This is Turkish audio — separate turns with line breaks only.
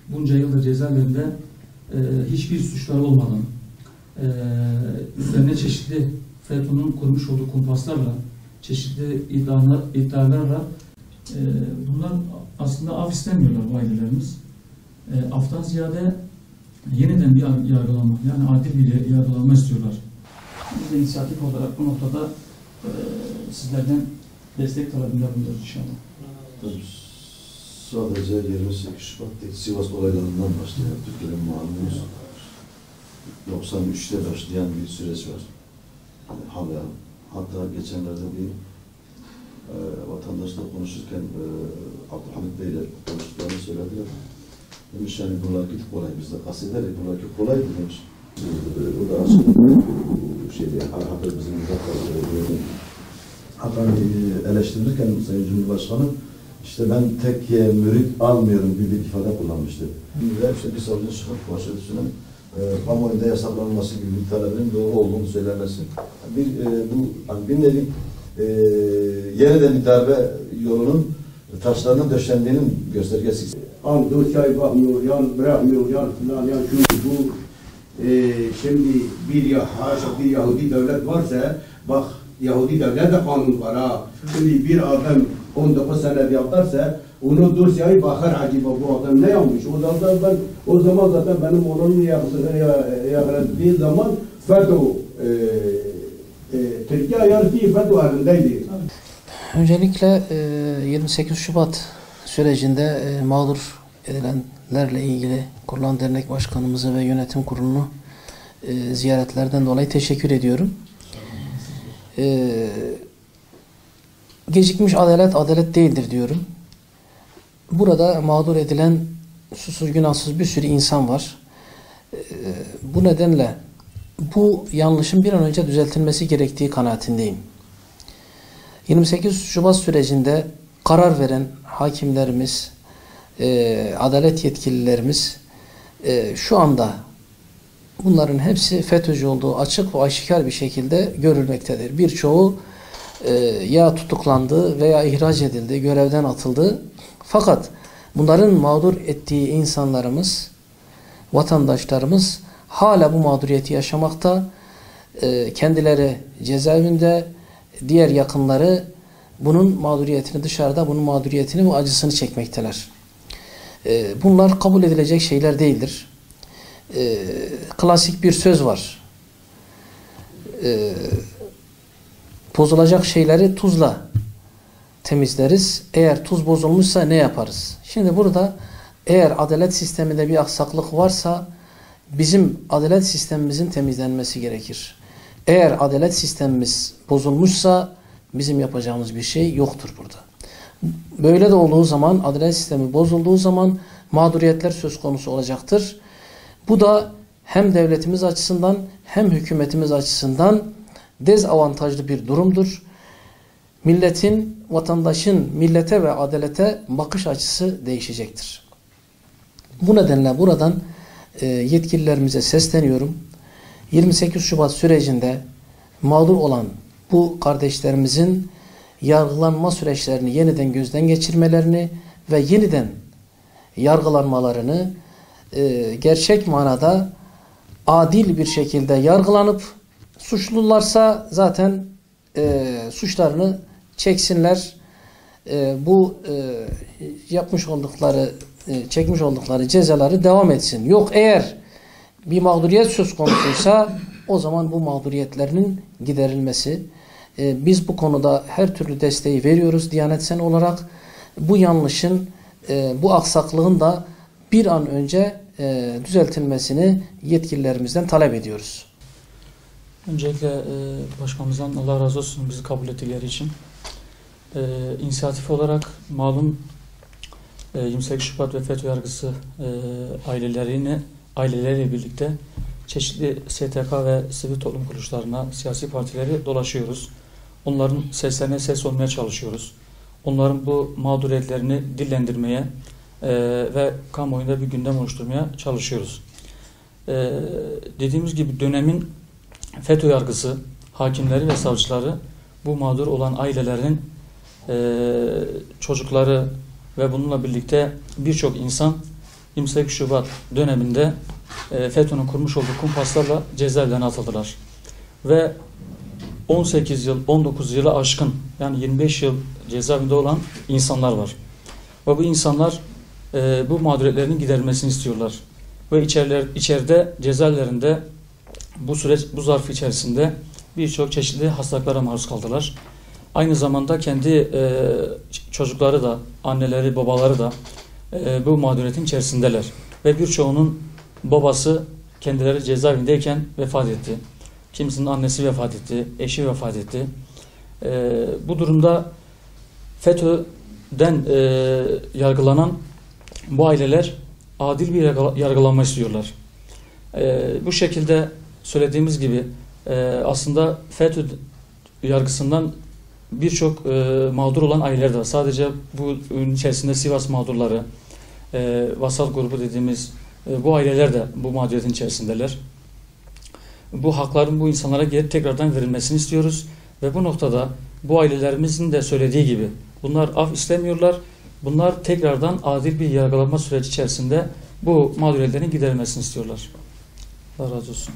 Bunca yıldır cezaevlerinde hiçbir suçları olmadan, üzerine çeşitli FETÖ'nün kurmuş olduğu kumpaslarla, çeşitli iddialarla bunlar aslında af istemiyorlar bu ailelerimiz. Aftan ziyade yeniden bir yargılanma, yani adil bir yargılanma istiyorlar. Biz de inisiyatif olarak bu noktada sizlerden destek talebinde bulunuyoruz inşallah.
Sadece 28 Şubat'taki Sivas olaylarından başlayan Türkiye'nin malumunuz 93'te başlayan bir süreç var. Hala hatta geçenlerde bir vatandaşla konuşurken Abdülhamit Bey ile konuştuklarını söylediler. Demiş yani bunlarki kolay, biz de kastederek bunlarki kolay demiş. O da aslında şeyde bizim Hakan'ı eleştirirken Sayın Cumhurbaşkanı İşte ben tek mürit almıyorum gibi bir ifade kullanmıştı. Ve işte bir savcının çıkıp başörtüsünün kamuoyunda yasaklanması gibi bir talebinin doğru olduğunu söylemesi. Bir nevi yeniden bir darbe yolunun taşlarının döşendiğinin göstergesi.
An dosyayı bakmıyor, yan bırakmıyor, yan filan, yan şu bu. Şimdi bir Yahudi devlet varsa, bak Yahudi devlet de kanun var ha. Şimdi bir adam 19 sene yatarsa, onu dosyayı bakar acaba bu adam ne yapmış? O zaman zaten benim onun yakaladığı zaman FETÖ, Türkiye yarısı FETÖ halindeydi.
Öncelikle 28 Şubat sürecinde mağdur edilenlerle ilgili kurulan dernek başkanımızı ve yönetim kurulunu ziyaretlerden dolayı teşekkür ediyorum. Gecikmiş adalet değildir diyorum. Burada mağdur edilen susuz günahsız bir sürü insan var. Bu nedenle bu yanlışın bir an önce düzeltilmesi gerektiği kanaatindeyim. 28 Şubat sürecinde karar veren hakimlerimiz, adalet yetkililerimiz şu anda bunların hepsi FETÖ'cü olduğu açık ve aşikar bir şekilde görülmektedir. Birçoğu ya tutuklandı veya ihraç edildi, görevden atıldı. Fakat bunların mağdur ettiği insanlarımız, vatandaşlarımız hala bu mağduriyeti yaşamakta. Kendileri cezaevinde, diğer yakınları bunun mağduriyetini dışarıda, bunun mağduriyetini ve acısını çekmekteler. Bunlar kabul edilecek şeyler değildir. Klasik bir söz var. Bozulacak şeyleri tuzla temizleriz. Eğer tuz bozulmuşsa ne yaparız? Şimdi burada eğer adalet sisteminde bir aksaklık varsa bizim adalet sistemimizin temizlenmesi gerekir. Eğer adalet sistemimiz bozulmuşsa bizim yapacağımız bir şey yoktur burada. Böyle de olduğu zaman, adalet sistemi bozulduğu zaman mağduriyetler söz konusu olacaktır. Bu da hem devletimiz açısından hem hükümetimiz açısından dezavantajlı bir durumdur. Milletin, vatandaşın millete ve adalete bakış açısı değişecektir. Bu nedenle buradan yetkililerimize sesleniyorum. 28 Şubat sürecinde mağdur olan bu kardeşlerimizin yargılanma süreçlerini yeniden gözden geçirmelerini ve yeniden yargılanmalarını gerçek manada adil bir şekilde yargılanıp suçlularsa zaten suçlarını çeksinler. Bu çekmiş oldukları cezaları devam etsin. Yok eğer bir mağduriyet söz konusuysa o zaman bu mağduriyetlerinin giderilmesi. Biz bu konuda her türlü desteği veriyoruz Diyanet Sen olarak. Bu yanlışın, bu aksaklığın da bir an önce düzeltilmesini yetkililerimizden talep ediyoruz.
Öncelikle başkanımızdan Allah razı olsun bizi kabul ettikleri için. İnisiyatif olarak malum 28 Şubat ve FETÖ yargısı aileleriyle birlikte çeşitli STK ve sivil toplum kuruluşlarına, siyasi partileri dolaşıyoruz. Onların seslerine ses olmaya çalışıyoruz. Onların bu mağduriyetlerini dillendirmeye ve kamuoyunda bir gündem oluşturmaya çalışıyoruz. dediğimiz gibi dönemin FETÖ yargısı, hakimleri ve savcıları bu mağdur olan ailelerin çocukları ve bununla birlikte birçok insan 28 Şubat döneminde FETÖ'nün kurmuş olduğu kumpaslarla cezaevlerine atıldılar. Ve 18 yıl, 19 yıla aşkın, yani 25 yıl cezaevinde olan insanlar var. Ve bu insanlar bu mağduriyetlerinin giderilmesini istiyorlar. Ve içeride cezaevlerinde bu zarf içerisinde birçok çeşitli hastalıklara maruz kaldılar. Aynı zamanda kendi çocukları da, anneleri, babaları da bu mağduriyetin içerisindeler. Ve birçoğunun babası kendileri cezaevindeyken vefat etti. Kimisinin annesi vefat etti, eşi vefat etti. Bu durumda FETÖ'den yargılanan bu aileler adil bir yargılanma istiyorlar. Bu şekilde söylediğimiz gibi aslında FETÖ yargısından birçok mağdur olan aileler de var. Sadece bu ürün içerisinde Sivas mağdurları, Vasal grubu dediğimiz bu aileler de bu mağduriyetin içerisindeler. Bu hakların bu insanlara geri tekrardan verilmesini istiyoruz. Ve bu noktada bu ailelerimizin de söylediği gibi bunlar af istemiyorlar. Bunlar tekrardan adil bir yargılanma süreci içerisinde bu mağduriyetlerin giderilmesini istiyorlar. Allah razı olsun.